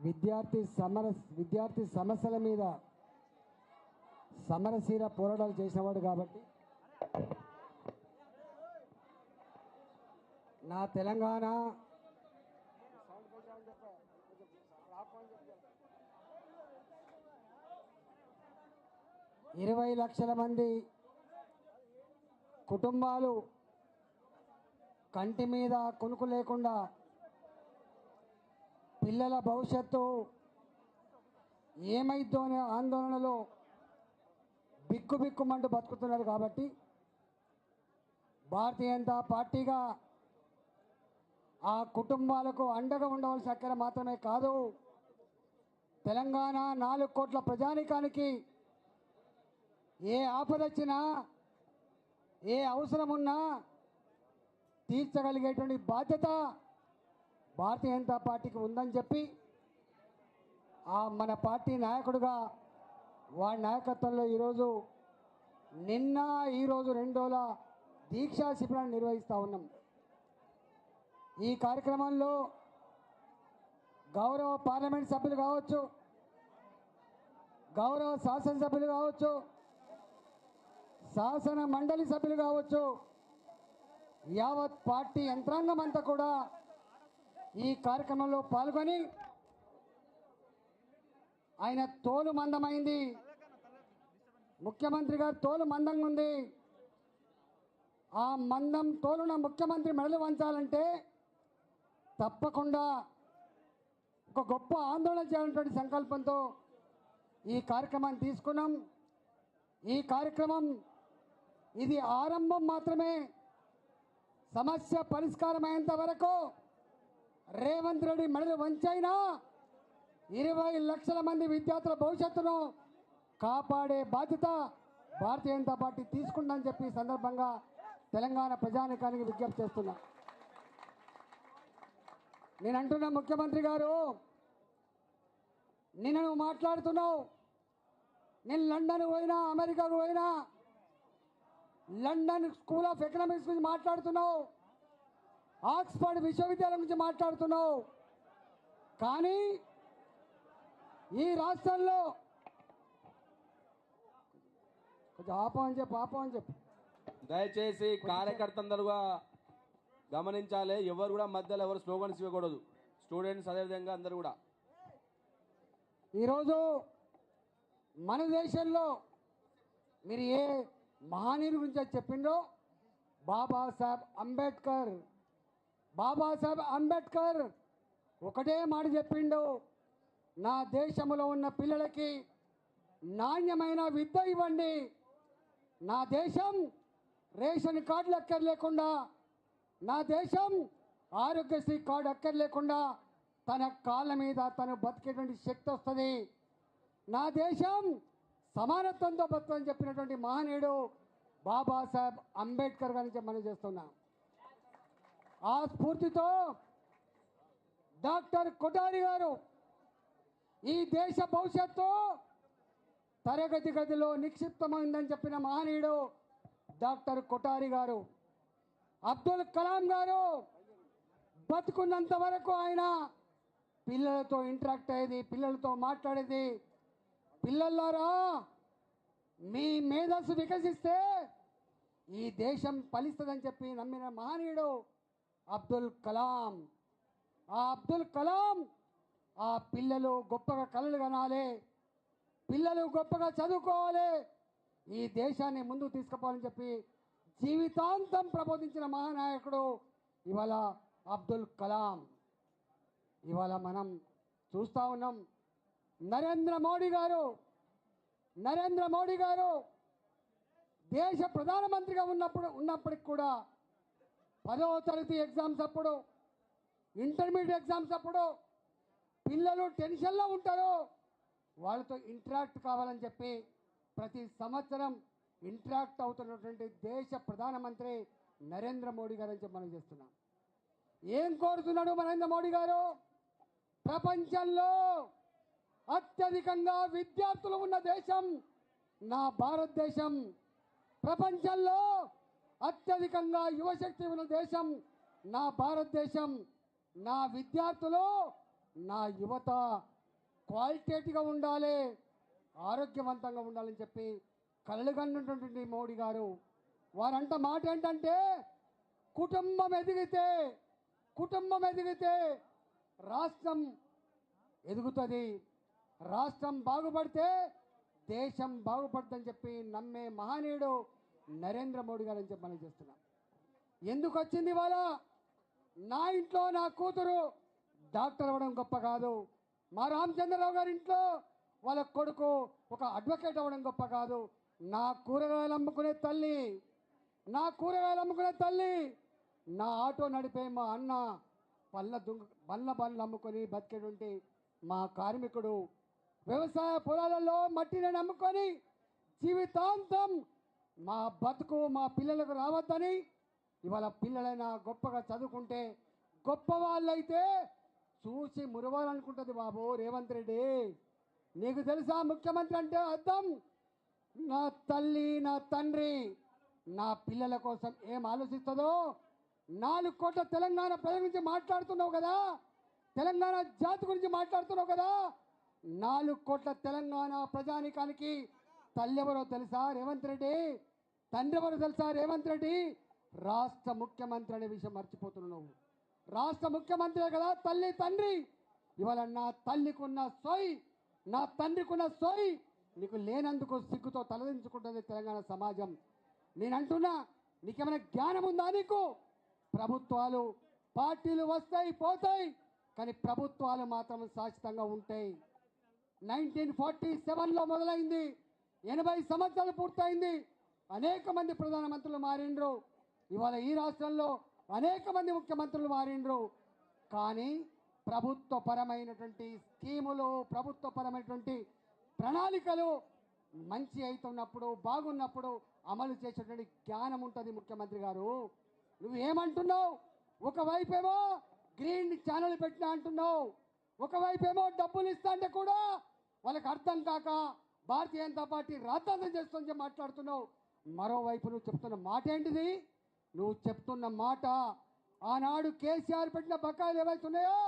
విద్యార్థి సమస్యల మీద సమరశీల పోరాటాలు చేసినవాడు కాబట్టి నా తెలంగాణ 20 లక్షల మంది కుటుంబాలు కంటి మీద కొనుకు లేకుండా పిల్లల భవిష్యత్తు ఏమైద్దో అనే ఆందోళనలో బిక్కుబిక్కుమంటూ బతుకుతున్నారు కాబట్టి భారతీయ జనతా పార్టీగా ఆ కుటుంబాలకు అండగా ఉండవలసిన అక్కర మాత్రమే కాదు, తెలంగాణ 4 కోట్ల ప్రజానికానికి ఏ ఆపదొచ్చినా ఏ అవసరమున్నా తీర్చగలిగేటువంటి బాధ్యత భారతీయ జనతా పార్టీకి ఉందని చెప్పి మన పార్టీ నాయకుడిగా వాడి నాయకత్వంలో ఈరోజు ఈరోజు 2 రోజుల దీక్షా శిబిరాన్ని నిర్వహిస్తూ ఉన్నాం. ఈ కార్యక్రమంలో గౌరవ పార్లమెంట్ సభ్యులు కావచ్చు, గౌరవ శాసనసభ్యులు కావచ్చు, శాసన మండలి సభ్యులు కావచ్చు, యావత్ పార్టీ యంత్రాంగం అంతా కూడా ఈ కార్యక్రమంలో పాల్గొని ఆయన తోలు మందమైంది, ముఖ్యమంత్రి గారు తోలు మందంగా ఉంది, ఆ మందం తోలున ముఖ్యమంత్రి మెడలు వంచాలంటే తప్పకుండా ఒక గొప్ప ఆందోళన చేయాలనేటువంటి సంకల్పంతో ఈ కార్యక్రమాన్ని తీసుకున్నాం. ఈ కార్యక్రమం ఇది ఆరంభం మాత్రమే. సమస్య పరిష్కారమయ్యేంత వరకు రేవంత్ రెడ్డి మెడలు వంచైనా 20 లక్షల మంది విద్యార్థుల భవిష్యత్తును కాపాడే బాధ్యత భారతీయ జనతా పార్టీ తీసుకుందని చెప్పి సందర్భంగా తెలంగాణ ప్రజానికానికి విజ్ఞప్తి చేస్తున్నా. నేను అంటున్నా, ముఖ్యమంత్రి గారు నిన్న నువ్వు మాట్లాడుతున్నావు, నేను లండన్ పోయినా, అమెరికాకు పోయినా, లండన్ స్కూల్ ఆఫ్ ఎకనామిక్స్ గురించి మాట్లాడుతున్నావు, ఆక్స్ఫర్డ్ విశ్వవిద్యాలయం గురించి మాట్లాడుతున్నావు, కానీ ఈ రాష్ట్రంలో కొంచెం ఆపని చెప్పు దయచేసి కార్యకర్తలుగా గమనించాలి. ఎవరు కూడా మధ్యలో ఎవరు స్లోగన్స్ ఇవ్వకూడదు. స్టూడెంట్స్ అదేవిధంగా అందరూ కూడా. ఈరోజు మన దేశంలో మీరు ఏ మహానీయుల గురించి చెప్పిండ్రో, బాబాసాహెబ్ అంబేద్కర్ ఒకటే మాట చెప్పిండు, నా దేశంలో ఉన్న పిల్లలకి నాణ్యమైన విద్య ఇవ్వండి, నా దేశం రేషన్ కార్డులు అక్కర్లేకుండా, నా దేశం ఆరోగ్యశ్రీ కార్డు అక్కర్లేకుండా తన కాళ్ళ మీద తను బతికేటువంటి శక్తి వస్తుంది, నా దేశం సమానత్వంతో బతుకని చెప్పినటువంటి మహనీయుడు బాబాసాహెబ్ అంబేద్కర్ గారిని మనం చేస్తున్నాం. ఆ స్ఫూర్తితో డాక్టర్ కొఠారి గారు ఈ దేశ భవిష్యత్తు తరగతి గదిలో నిక్షిప్తమైందని చెప్పిన మహనీయుడు డాక్టర్ కొఠారి గారు. అబ్దుల్ కలాం గారు బతుకున్నంత వరకు ఆయన పిల్లలతో ఇంటరాక్ట్ అయ్యేది, పిల్లలతో మాట్లాడేది. పిల్లలారా, మీ మేధస్సు వికసిస్తే ఈ దేశం ఫలిస్తుందని చెప్పి నమ్మిన మహనీయుడు అబ్దుల్ కలాం. ఆ అబ్దుల్ కలాం ఆ పిల్లలు గొప్పగా కలలు కనాలి, పిల్లలు గొప్పగా చదువుకోవాలి, ఈ దేశాన్ని ముందుకు తీసుకుపోవాలని చెప్పి జీవితాంతం ప్రబోధించిన మహానాయకుడు ఇవాళ అబ్దుల్ కలాం. ఇవాళ మనం చూస్తూ ఉన్నాం, నరేంద్ర మోడీ గారు దేశ ప్రధానమంత్రిగా ఉన్నప్పటికి కూడా 10వ తరగతి ఎగ్జామ్స్ అప్పుడు, ఇంటర్మీడియట్ ఎగ్జామ్స్ అప్పుడు పిల్లలు టెన్షన్లో ఉంటారు, వాళ్ళతో ఇంటరాక్ట్ కావాలని చెప్పి ప్రతి సంవత్సరం ఇంటరాక్ట్ అవుతున్నటువంటి దేశ ప్రధానమంత్రి నరేంద్ర మోడీ గారు అని చెప్పి మనం చేస్తున్నాం. ఏం కోరుతున్నాడు నరేంద్ర మోడీ గారు? ప్రపంచంలో అత్యధికంగా విద్యార్థులు ఉన్న దేశం నా భారతదేశం, ప్రపంచంలో అత్యధికంగా యువశక్తి ఉన్న దేశం నా భారతదేశం, నా విద్యార్థులు నా యువత క్వాలిటేటివ్గా ఉండాలి, ఆరోగ్యవంతంగా ఉండాలని చెప్పి కలలుగన్నటువంటి మోడీ గారు వారంట మాట ఏంటంటే కుటుంబం ఎదిగితే రాష్ట్రం ఎదుగుతుంది, రాష్ట్రం బాగుపడితే దేశం బాగుపడుతుందని చెప్పి నమ్మే మహనీయుడు నరేంద్ర మోడీ గారు అని చెప్పి మనం చేస్తున్నాం. ఎందుకు వచ్చింది ఇవాళ? నా ఇంట్లో నా కూతురు డాక్టర్ అవ్వడం గొప్ప కాదు, మా రామచంద్రరావు గారి ఇంట్లో వాళ్ళ కొడుకు ఒక అడ్వకేట్ అవ్వడం గొప్ప కాదు, నా కూరగాయలు అమ్ముకునే తల్లి, నా ఆటో నడిపే మా అన్న బండ్లు అమ్ముకొని బతికేటువంటి మా కార్మికుడు వ్యవసాయ పొలాలలో మట్టిని నమ్ముకొని జీవితాంతం మా బతుకు మా పిల్లలకు రావద్దని ఇవాళ పిల్లలైనా గొప్పగా చదువుకుంటే గొప్ప వాళ్ళైతే చూసి మురవాలనుకుంటుంది బాబు రేవంత్ రెడ్డి. నీకు తెలుసా ముఖ్యమంత్రి అంటే అర్థం? నా తల్లి నా తండ్రి నా పిల్లల కోసం ఏం ఆలోచిస్తుందో. 4 కోట్ల తెలంగాణ ప్రజల గురించి మాట్లాడుతున్నావు కదా, తెలంగాణ జాతి గురించి మాట్లాడుతున్నావు కదా. 4 కోట్ల తెలంగాణ ప్రజానికానికి తల్లి ఎవరో తెలుసా రేవంత్ రెడ్డి? తండ్రి ఎవరో తెలుసా రేవంత్ రెడ్డి? రాష్ట్ర ముఖ్యమంత్రి అనే విషయం మర్చిపోతున్నావు. రాష్ట్ర ముఖ్యమంత్రే కదా తల్లి తండ్రి. ఇవాళ నా తల్లికున్న సోయి, నా తండ్రికున్న సోయి నీకు లేనందుకు సిగ్గుతో తలదించుకుంటుంది తెలంగాణ సమాజం. నేను అంటున్నా, నీకేమైనా జ్ఞానం ఉందా? నీకు ప్రభుత్వాలు పార్టీలు వస్తాయి పోతాయి, కానీ ప్రభుత్వాలు మాత్రం శాశ్వతంగా ఉంటాయి. 1947లో మొదలైంది, 80 సంవత్సరాలు పూర్తయింది. అనేక మంది ప్రధానమంత్రులు మారిండ్రు, ఇవాళ ఈ రాష్ట్రంలో అనేక మంది ముఖ్యమంత్రులు మారిండ్రు. కానీ ప్రభుత్వపరమైనటువంటి స్కీములు, ప్రభుత్వపరమైనటువంటి ప్రణాళికలు మంచి అవుతున్నప్పుడు, బాగున్నప్పుడు అమలు చేసేటువంటి జ్ఞానం ఉంటుంది ముఖ్యమంత్రి గారు. నువ్వేమంటున్నావు? ఒకవైపేమో గ్రీన్ ఛానల్ పెట్టినా అంటున్నావు, ఒకవైపేమో డబ్బులు ఇస్తా అంటే కూడా వాళ్ళకి అర్థం కాక భారతీయ జనతా పార్టీ రాద్ధాంతం చేస్తుందని మాట్లాడుతున్నావు. మరోవైపు నువ్వు చెప్తున్న మాట ఏంటిది? నువ్వు చెప్తున్న మాట ఆనాడు కేసీఆర్ పెట్టిన బకాయిలు ఏవైతే ఉన్నాయో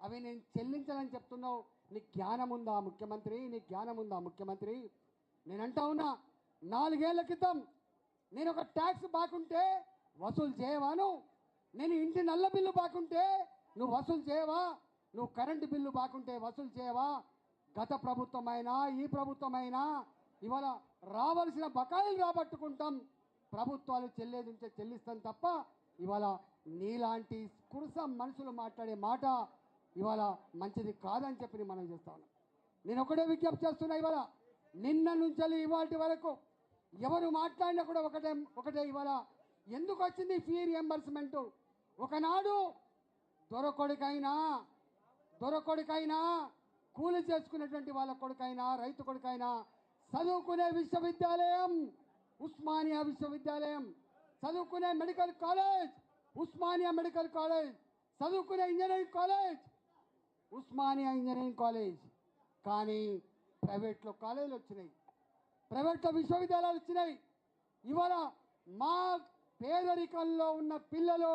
అవి నేను చెల్లించాలని చెప్తున్నావు. నీకు జ్ఞానం ఉందా ముఖ్యమంత్రి? నీకు జ్ఞానం ఉందా ముఖ్యమంత్రి? నేను అంటా ఉన్నా, 4 ఏళ్ల క్రితం నేను ఒక ట్యాక్స్ బాకుంటే వసూలు చేయవాను? నేను ఇంటి నల్ల బిల్లు బాకుంటే నువ్వు వసూలు చేయవా? నువ్వు కరెంటు బిల్లు బాకుంటే వసూలు చేయవా? గత ప్రభుత్వమైనా ఈ ప్రభుత్వమైనా ఇవాళ రావాల్సిన బకాయిలు రాబట్టుకుంటాం, ప్రభుత్వాలు చెల్లేది ఉంటే చెల్లిస్తాం తప్ప ఇవాళ నీలాంటి కురుస మనుషులు మాట్లాడే మాట ఇవాళ మంచిది కాదని చెప్పి మనం చేస్తా ఉన్నాం. నేను ఒకటే విజ్ఞప్తి చేస్తున్నా, ఇవాళ నిన్న నుంచి ఇవాటి వరకు ఎవరు మాట్లాడినా కూడా ఒకటే ఇవాళ ఎందుకు వచ్చింది ఫీ రియంబర్స్మెంట్? ఒకనాడు దొరకొడుకైనా కూలి చేసుకునేటువంటి వాళ్ళ కొడుకైనా రైతు కొడుకైనా చదువుకునే విశ్వవిద్యాలయం ఉస్మానియా విశ్వవిద్యాలయం, చదువుకునే medical college Osmania medical college, చదువుకునే engineering college Osmania engineering college. కానీ ప్రైవేట్లో కాలేజీలు వచ్చినాయి, ప్రైవేట్లో విశ్వవిద్యాలయాలు వచ్చినాయి. ఇవాళ మా పేదరికంలో ఉన్న పిల్లలు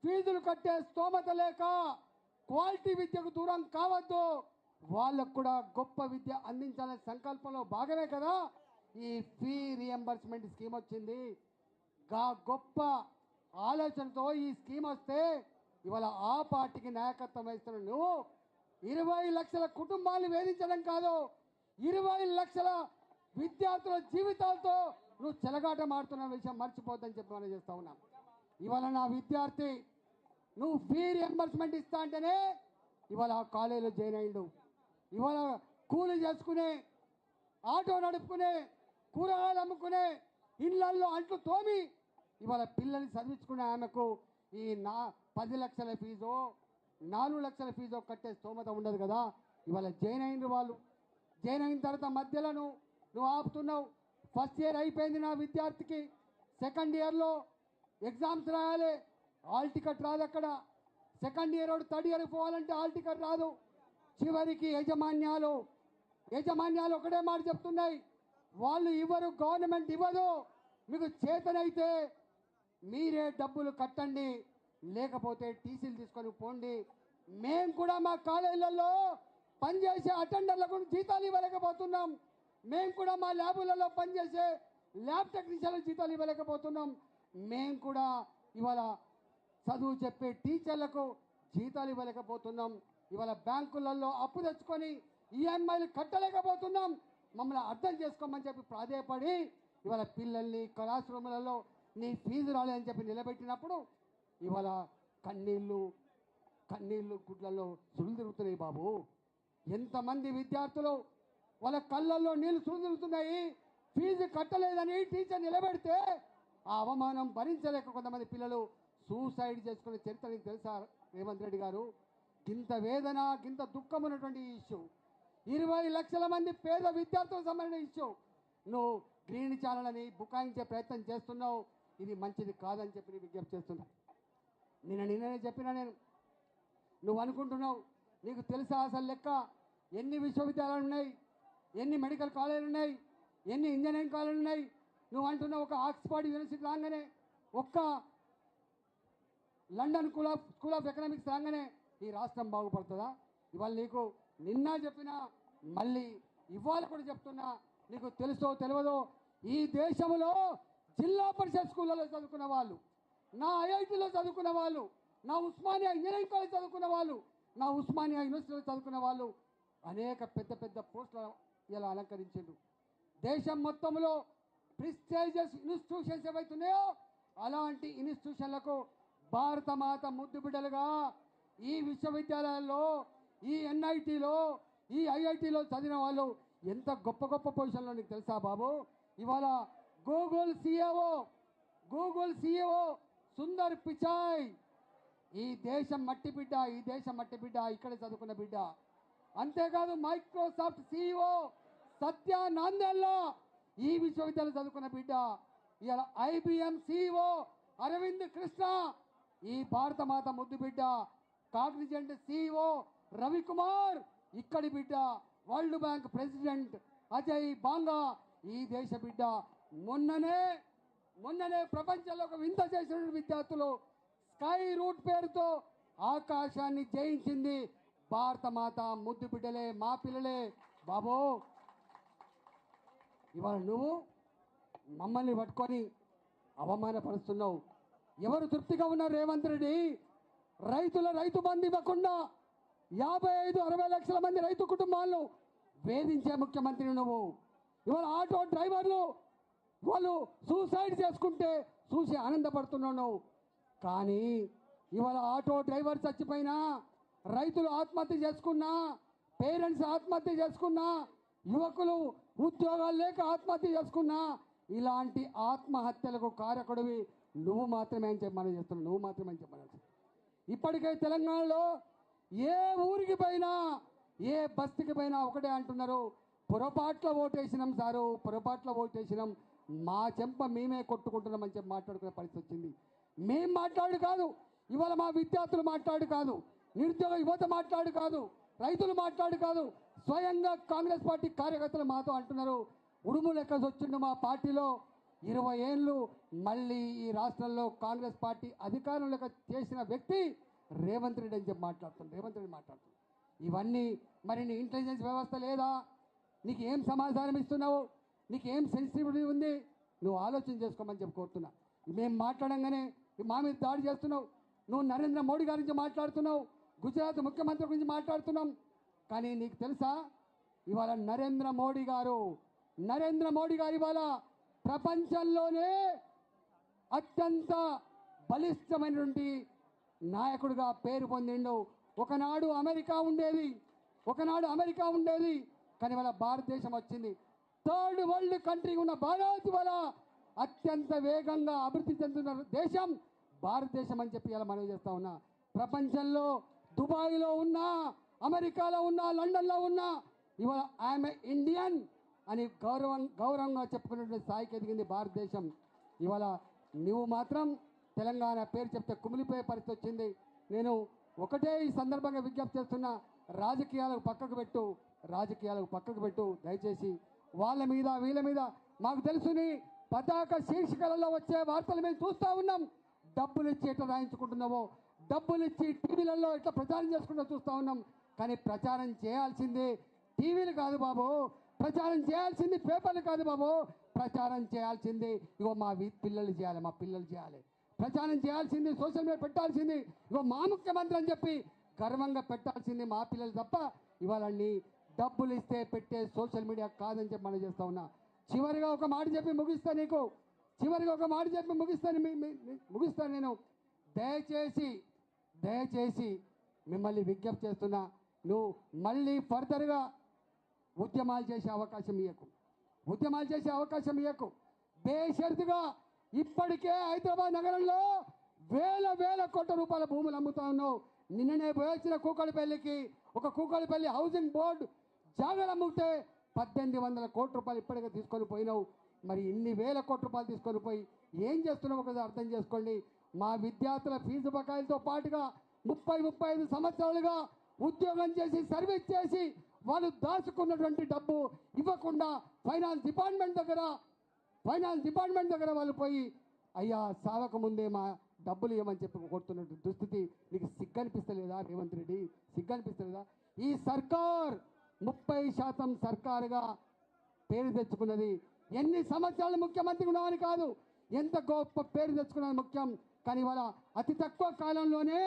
ఫీజులు కట్టే స్తోమత లేక క్వాలిటీ విద్యకు దూరం కావద్దు, వాళ్ళకు కూడా గొప్ప విద్య అందించాలనే సంకల్పంలో భాగమే కదా ఈ ఫీ రియంబర్స్మెంట్ స్కీమ్ వచ్చింది. గొప్ప ఆలోచనతో ఈ స్కీమ్ వస్తే ఇవాళ ఆ పార్టీకి నాయకత్వం వహిస్తున్న నువ్వు 20 లక్షల కుటుంబాలను వేధించడం కాదు, 20 లక్షల విద్యార్థుల జీవితాలతో నువ్వు చెలగాట మారుతున్న విషయం మర్చిపోద్దని చెప్పి మనం చేస్తా ఉన్నాం. ఇవాళ నా విద్యార్థి నువ్వు ఫీ రియంబర్స్మెంట్ ఇస్తా అంటేనే ఇవాళ ఆ కాలేజీలో జాయిన్ అయ్యిండు. ఇవాళ కూలి చేసుకునే, ఆటో నడుపుకునే, కూరగాయలు అమ్ముకునే, ఇళ్లల్లో అంట్లు తోమి ఇవాళ పిల్లల్ని చదివించుకునే ఆమెకు ఈ 10 లక్షల ఫీజో 4 లక్షల ఫీజో కట్టే స్తోమత ఉండదు కదా. ఇవాళ జాయిన్ అయిన వాళ్ళు, జాయిన్ అయిన తర్వాత మధ్యలో నువ్వు ఆపుతున్నావు. ఫస్ట్ ఇయర్ అయిపోయింది నా విద్యార్థికి, సెకండ్ ఇయర్లో ఎగ్జామ్స్ రాయాలి, హాల్ టికెట్ రాదు అక్కడ. సెకండ్ ఇయర్ వాడు థర్డ్ ఇయర్ పోవాలంటే హాల్ టికెట్ రాదు. చివరికి యాజమాన్యాలు ఒకటే మాట చెప్తున్నాయి, వాళ్ళు ఇవ్వరు, గవర్నమెంట్ ఇవ్వదు, మీకు చేతనైతే మీరే డబ్బులు కట్టండి, లేకపోతే టీసీలు తీసుకొని పోండి, మేము కూడా మా కాలేజీలలో పనిచేసే అటెండర్లకు జీతాలు ఇవ్వలేకపోతున్నాం. మేము కూడా మా ల్యాబులలో పనిచేసే ల్యాబ్ టెక్నీషియన్లకు జీతాలు ఇవ్వలేకపోతున్నాం. మేము కూడా ఇవాళ చదువు చెప్పే టీచర్లకు జీతాలు ఇవ్వలేకపోతున్నాం. ఇవాళ బ్యాంకులలో అప్పు తెచ్చుకొని ఈఎంఐలు కట్టలేకపోతున్నాం. మమ్మల్ని అర్థం చేసుకోమని చెప్పి ప్రాధేయపడి ఇవాళ పిల్లల్ని క్లాస్ రూములలో నీ ఫీజు రాలేదని చెప్పి నిలబెట్టినప్పుడు ఇవాళ కన్నీళ్ళు గుడ్లలో సుళ్ళు తిరుగుతున్నాయి బాబు. ఎంతమంది విద్యార్థులు వాళ్ళ కళ్ళల్లో నీళ్లు సుళ్ళు తిరుగుతున్నాయి. ఫీజు కట్టలేదని టీచర్ నిలబెడితే ఆ అవమానం భరించలేక కొంతమంది పిల్లలు సూసైడ్ చేసుకునే చరిత్ర నీకు తెలుసా రేవంత్ రెడ్డి గారు? గింత వేదన గింత దుఃఖం ఉన్నటువంటి ఈ ఇష్యూ 20 లక్షల మంది పేద విద్యార్థులకు సంబంధించిన ఇష్యూ నువ్వు గ్రీన్ ఛానల్ అని బుకాయించే ప్రయత్నం చేస్తున్నావు. ఇది మంచిది కాదని చెప్పి నేను విజ్ఞప్తి చేస్తున్నా. నిన్ననే చెప్పినా నేను, నువ్వు అనుకుంటున్నావు నీకు తెలుసా అసలు లెక్క ఎన్ని విశ్వవిద్యాలయాలు ఉన్నాయి, ఎన్ని మెడికల్ కాలేజీలు ఉన్నాయి, ఎన్ని ఇంజనీరింగ్ కాలేజీలు ఉన్నాయి? నువ్వు అంటున్నావు ఒక ఆక్స్ఫర్డ్ యూనివర్సిటీ రాగానే, ఒక్క లండన్ స్కూల్ ఆఫ్ ఎకనామిక్స్ రాగానే ఈ రాష్ట్రం బాగుపడుతుందా? ఇవాళ నీకు నిన్న చెప్పినా మళ్ళీ ఇవాళ కూడా చెప్తున్నా, నీకు తెలుసో తెలియదో ఈ దేశంలో జిల్లా పరిషత్ స్కూళ్ళలో చదువుకున్న వాళ్ళు, నా ఐఐటీలో చదువుకున్న వాళ్ళు, నా ఉస్మానియా ఇంజనీరింగ్ కాలేజ్ చదువుకున్న వాళ్ళు, నా ఉస్మానియా యూనివర్సిటీలో చదువుకున్న వాళ్ళు అనేక పెద్ద పెద్ద పోస్టులు ఇలా అలంకరించారు. దేశం మొత్తంలో ప్రిస్టేజియస్ ఇన్స్టిట్యూషన్స్ ఏవైతున్నాయో అలాంటి ఇన్స్టిట్యూషన్లకు భారత మాత ముద్దు బిడ్డలుగా ఈ విశ్వవిద్యాలయాల్లో, ఈ ఎన్ఐటీలో, ఈ ఐఐటీలో చదివిన వాళ్ళు ఎంత గొప్ప గొప్ప పొజిషన్లో నీకు తెలుసా బాబు? ఇవాళ గూగుల్ సిఇఓ సుందర్ పిచాయ్ ఈ దేశం మట్టి బిడ్డ, ఇక్కడే చదువుకున్న బిడ్డ. అంతేకాదు మైక్రోసాఫ్ట్ సిఇఓ సత్య నాందేల్లా ఈ విశ్వవిద్యాలయం చదువుకున్న బిడ్డ. ఇవాళ ఐబిఎం సిఇఓ అరవింద్ కృష్ణ ఈ భారత మాత ముద్దు బిడ్డ. కాగ్నిజెంట్ సిఇఓ రవికుమార్ ఇక్కడి బిడ్డ. వరల్డ్ బ్యాంక్ ప్రెసిడెంట్ అజయ్ బాంగా ఈ దేశ బిడ్డ. మొన్ననే ప్రపంచంలో ఒక వింత చేసిన విద్యార్థులు స్కై రూట్ పేరుతో ఆకాశాన్ని జయించింది భారత మాత ముద్దు బిడ్డలే, మా పిల్లలే బాబో. ఇవాళ నువ్వు మమ్మల్ని పట్టుకొని అవమానపరుస్తున్నావు. ఎవరు తృప్తిగా ఉన్నారు రేవంత్ రెడ్డి? రైతు బంధు ఇవ్వకుండా 55-60 లక్షల మంది రైతు కుటుంబాలను వేధించే ముఖ్యమంత్రి నువ్వు. ఇవాళ ఆటో డ్రైవర్లు వాళ్ళు సూసైడ్ చేసుకుంటే చూసి ఆనందపడుతున్నావు నువ్వు. కానీ ఇవాళ ఆటో డ్రైవర్ చచ్చిపోయినా, రైతులు ఆత్మహత్య చేసుకున్నా, పేరెంట్స్ ఆత్మహత్య చేసుకున్నా, యువకులు ఉద్యోగాలు లేక ఆత్మహత్య చేసుకున్నా, ఇలాంటి ఆత్మహత్యలకు కారకుడివి నువ్వు మాత్రమే అని చెప్పి మనం చేస్తున్నావు. నువ్వు మాత్రమే అని చెప్పి ఇప్పటికే తెలంగాణలో ఏ ఊరికి పోయినా, ఏ బస్తీకి పోయినా ఒకటే అంటున్నారు, పొరపాట్ల ఓటేసినాం సారు, పొరపాట్ల ఓటేసినాం, మా చెంప మేమే కొట్టుకుంటున్నాం అని చెప్పి మాట్లాడుకునే పరిస్థితి వచ్చింది. మేం మాట్లాడు కాదు, ఇవాళ మా విద్యార్థులు మాట్లాడు కాదు, నిరుద్యోగ యువత మాట్లాడు కాదు, రైతులు మాట్లాడు కాదు, స్వయంగా కాంగ్రెస్ పార్టీ కార్యకర్తలు మాతో అంటున్నారు, ఉడుము లెక్క వచ్చిండు మా పార్టీలో 20 ఏళ్ళు మళ్ళీ ఈ రాష్ట్రంలో కాంగ్రెస్ పార్టీ అధికారంలోకి చేసిన వ్యక్తి రేవంత్ రెడ్డి అని చెప్పి మాట్లాడుతుంది. ఇవన్నీ మరి నీ ఇంటెలిజెన్స్ వ్యవస్థ లేదా? నీకు ఏం సమాధానం ఇస్తున్నావు? నీకు ఏం సెన్సిటివిటీ ఉంది? నువ్వు ఆలోచన చేసుకోమని చెప్పి కోరుతున్నా. మేము మాట్లాడంగానే మా మీద దాడి చేస్తున్నావు. నువ్వు నరేంద్ర మోడీ గారి గురించి మాట్లాడుతున్నావు, గుజరాత్ ముఖ్యమంత్రి గురించి మాట్లాడుతున్నాం. కానీ నీకు తెలుసా ఇవాళ నరేంద్ర మోడీ గారు ఇవాళ ప్రపంచంలోనే అత్యంత బలిష్టమైనటువంటి నాయకుడిగా పేరు పొందిండు. ఒకనాడు అమెరికా ఉండేది కానీ ఇవాళ భారతదేశం వచ్చింది. థర్డ్ వరల్డ్ కంట్రీ ఉన్న భారత్ ఇవాళ అత్యంత వేగంగా అభివృద్ధి చెందుతున్న దేశం భారతదేశం అని చెప్పి ఇలా మనవి చేస్తా ఉన్నా. ప్రపంచంలో దుబాయ్లో ఉన్నా, అమెరికాలో ఉన్నా, లండన్లో ఉన్నా ఇవాళ ఐఎమ్ ఏ ఇండియన్ అని గౌరవంగా చెప్పుకున్నటువంటి స్థాయికి ఎదిగింది భారతదేశం. ఇవాళ నువ్వు మాత్రం తెలంగాణ పేరు చెప్తే కుమిలిపోయే పరిస్థితి వచ్చింది. నేను ఒకటే ఈ సందర్భంగా విజ్ఞప్తి చేస్తున్నా, రాజకీయాలకు పక్కకు పెట్టు దయచేసి. వాళ్ళ మీద వీళ్ళ మీద మాకు తెలుసుని పతాక శీర్షికలలో వచ్చే వార్తలు మేము చూస్తూ ఉన్నాం. డబ్బులు ఇచ్చి ఎట్లా రాయించుకుంటున్నావో, డబ్బులు ఇచ్చి టీవీలలో ఇట్లా ప్రచారం చేసుకుంటూ చూస్తూ ఉన్నాం. కానీ ప్రచారం చేయాల్సింది టీవీలు కాదు బాబు, ప్రచారం చేయాల్సింది పేపర్లు కాదు బాబు, ప్రచారం చేయాల్సింది ఇగో మా పిల్లలు చేయాలి, మా పిల్లలు చేయాలి. ప్రచారం చేయాల్సింది సోషల్ మీడియా పెట్టాల్సింది ఇగో మా ముఖ్యమంత్రి అని చెప్పి గర్వంగా పెట్టాల్సింది మా పిల్లలు తప్ప ఇవాళ డబ్బులు ఇస్తే పెట్టే సోషల్ మీడియా కాదని చెప్పి మనం చేస్తా ఉన్నా. చివరిగా ఒక మాట చెప్పి ముగిస్తా నీకు, చివరిగా ఒక మాట చెప్పి ముగిస్తాను నేను. దయచేసి మిమ్మల్ని విజ్ఞప్తి చేస్తున్నా, నువ్వు మళ్ళీ ఫర్దర్గా ఉద్యమాలు చేసే అవకాశం ఇవ్వకు. బేషరతుగా ఇప్పటికే హైదరాబాద్ నగరంలో వేల కోట్ల రూపాయల భూములు అమ్ముతా ఉన్నావు. నిన్ననే పోయొచ్చిన కూకట్పల్లికి ఒక కూకట్పల్లి హౌసింగ్ బోర్డు జాగాలు అమ్ముతే 1800 కోట్ల రూపాయలు ఇప్పటికే తీసుకొని పోయినావు. మరి ఇన్ని వేల కోట్ల రూపాయలు తీసుకొని పోయి ఏం చేస్తున్నావు ఒకసారి అర్థం చేసుకోండి. మా విద్యార్థుల ఫీజు బకాయిలతో పాటుగా 35 సంవత్సరాలుగా ఉద్యోగం చేసి సర్వీస్ చేసి వాళ్ళు దాచుకున్నటువంటి డబ్బు ఇవ్వకుండా ఫైనాన్స్ డిపార్ట్మెంట్ దగ్గర వాళ్ళు పోయి అయ్యా సావక ముందే మా డబ్బులు ఇవ్వమని చెప్పి కొడుతున్నట్టు దుస్థితి నీకు సిగ్గనిపిస్తలేదా రేవంత్ రెడ్డి? సిగ్గనిపిస్తలేదా? ఈ సర్కార్ 30% సర్కారుగా పేరు తెచ్చుకున్నది. ఎన్ని సంవత్సరాలు ముఖ్యమంత్రి ఉన్నామని కాదు, ఎంత గొప్ప పేరు తెచ్చుకున్నది ముఖ్యం. కానీ ఇవాళ అతి తక్కువ కాలంలోనే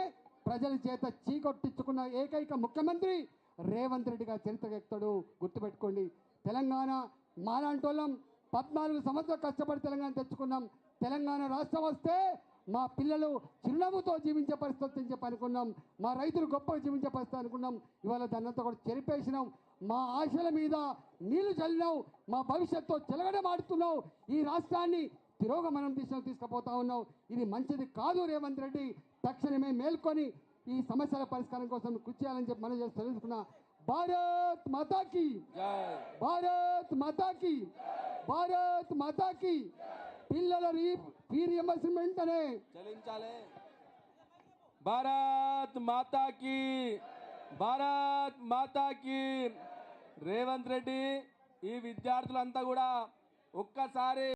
ప్రజల చేత చీకొట్టించుకున్న ఏకైక ముఖ్యమంత్రి రేవంత్ రెడ్డిగా చరిత్రకెక్తాడు. గుర్తుపెట్టుకోండి. తెలంగాణ మాలాంటోళ్ళం 14 సంవత్సరాలు కష్టపడి తెలంగాణ తెచ్చుకున్నాం. తెలంగాణ రాష్ట్రం వస్తే మా పిల్లలు చిరునవ్వుతో జీవించే పరిస్థితి అని చెప్పి అనుకున్నాం. మా రైతులు గొప్పగా జీవించే పరిస్థితి అనుకున్నాం. ఇవాళ దాన్నంతా కూడా చెరిపేసినాం. మా ఆశల మీద నీళ్లు చల్లినావు, మా భవిష్యత్తుతో చెలగడమాడుతున్నావు. ఈ రాష్ట్రాన్ని తిరోగమనం దిశలో తీసుకుపోతా ఉన్నావు. ఇది మంచిది కాదు రేవంత్ రెడ్డి. తక్షణమే మేల్కొని ఈ సమస్యల పరిష్కారం కోసం కృషి చేయాలని చెప్పి మనం చేసి తెలుసుకున్నా. భారత్ మాతాకి, భారత్ మాతాకి, భారత్ మాతాకి. పిల్లల ఫీ రియంబర్స్మెంట్ అనే చెల్లించాలి. భారత్ మాతాకి, భారత్ మాతాకి. రేవంత్ రెడ్డి ఈ విద్యార్థులంతా కూడా ఒక్కసారి